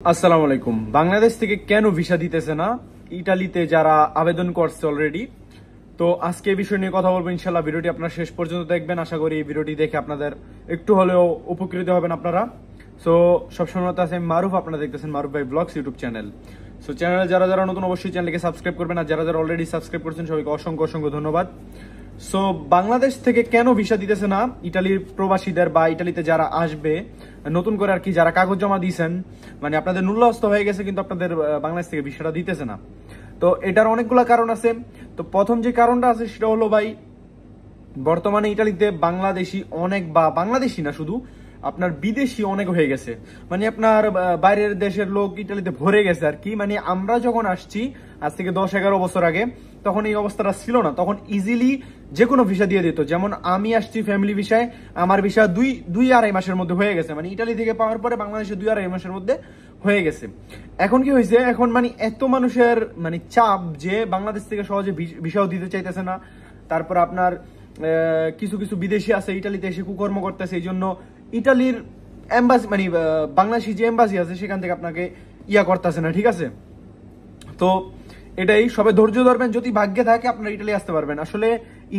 আসসালামু আলাইকুম। বাংলাদেশ থেকে কেন ভিসা দিতেছে না ইটালিতে যারা আবেদন করছে অলরেডি? তো আজকে এই বিষয় নিয়ে কথা বলবো ইনশাল্লাহ। ভিডিওটি আপনারা শেষ পর্যন্ত দেখবেন, আশা করি এই ভিডিওটি দেখে আপনাদের একটু হলেও উপকৃত হবেন আপনারা। সো সবসময় আছে আমি মারুফ, আপনারা দেখতেছেন মারুফ ভাই ব্লগস ইউটিউব চ্যানেল। সো চ্যানেলে যারা যারা নতুন অবশ্যই চ্যানেলকে সাবস্ক্রাইব করবেন, আর যারা যারা অলরেডি সাবস্ক্রাইব করছেন সবাইকে অসংখ্য অসংখ্য ধন্যবাদ। সো বাংলাদেশ থেকে কেন ভিসা দিতেছে না ইটালির প্রবাসীদের বা ইটালিতে যারা আসবে নতুন করে আর কি, যারা কাগজ জমা দিয়েছেন, মানে আপনাদের নুল্যস্ত হয়ে গেছে কিন্তু আপনাদের বাংলাদেশ থেকে ভিসাটা দিতেছে না। তো এটার অনেকগুলো কারণ আছে। তো প্রথম যে কারণটা আছে সেটা হলো ভাই, বর্তমানে ইটালিতে বাংলাদেশি অনেক, বা বাংলাদেশি না শুধু, আপনার বিদেশি অনেক হয়ে গেছে। মানে আপনার বাইরের দেশের লোক ইটালিতে ভরে গেছে আর কি। মানে আমরা যখন আসছি আজ থেকে 10-11 বছর আগে, তখন এই অবস্থাটা ছিল না। তখন ইজিলি যে কোনো ভিসা দিয়ে দিত। যেমন আমি আসছি ফ্যামিলি ভিসায়, আমার ভিসা দুই আড়াই মাসের মধ্যে হয়ে গেছে। মানে ইটালি থেকে পাওয়ার পরে বাংলাদেশে 2-2.5 মাসের মধ্যে হয়ে গেছে। এখন কি হয়েছে, এখন মানে এত মানুষের মানে চাপ যে বাংলাদেশ থেকে সহজে ভিসাও দিতে চাইতেছে না। তারপর আপনার কিছু কিছু বিদেশি আছে ইটালিতে এসে কুকর্ম করতেছে, এই জন্য ইটালির এম্বাসি মানে বাংলাদেশি যে এম্বাসি আছে সেখান থেকে আপনাকে করতেছে না, ঠিক আছে? তো এটাই, সবাই ধৈর্য ধরবেন, যদি ভাগ্যে থাকে আপনারা ইটালি আসতে পারবেন। আসলে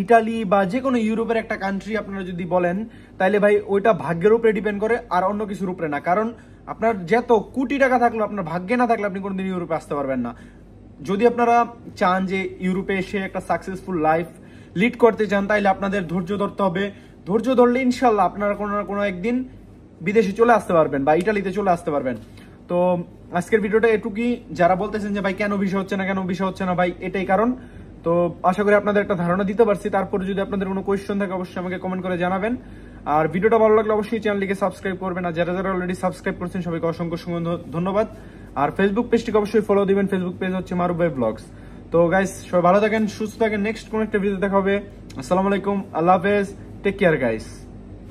ইটালি বা যে কোনো ইউরোপের একটা কান্ট্রি আপনারা যদি বলেন, তাইলে ভাই ওইটা ভাগ্যের উপরে ডিপেন্ড করে, আর অন্য কিছুর উপরে না। কারণ আপনার যত কোটি টাকা থাকলো, আপনার ভাগ্যে না থাকলে আপনি কোনোদিন ইউরোপে আসতে পারবেন না। যদি আপনারা চান যে ইউরোপে এসে একটা সাকসেসফুল লাইফ লিড করতে চান, তাইলে আপনাদের ধৈর্য ধরতে হবে। ধৈর্য ধরলে ইনশাল্লাহ আপনারা কোনো না কোনো একদিন বিদেশে চলে আসতে পারবেন বা ইটালিতে চলে আসতে পারবেন। তো আজকের ভিডিওটা এটুকুই। যারা বলতেছেন যে ভাই কেন ভিসা হচ্ছে না, কেন ভিসা হচ্ছে না, ভাই এটাই কারণ। তো আশা করি আপনাদের একটা ধারণা দিতে পারছি। তারপরে যদি আপনাদের কোনো কোয়েশ্চেন থাকে অবশ্যই আমাকে কমেন্ট করে জানাবেন। আর ভিডিওটা ভালো লাগলে অবশ্যই চ্যানেলটিকে সাবস্ক্রাইব করবেন, আর যারা যারা অলরেডি সাবস্ক্রাইব করছেন সবাইকে অসংখ্য অসংখ্য ধন্যবাদ। আর ফেসবুক পেজটিকে অবশ্যই ফলো দিবেন, ফেসবুক পেজ হচ্ছে মারুফ ভাই ব্লগস। তো গাইস সবাই ভালো থাকেন, সুস্থ থাকেন, নেক্সট কোন একটা ভিডিও দেখা হবে। আসসালামু আলাইকুম, আল্লাহ হাফেজ, টেক কেয়ার গাইস।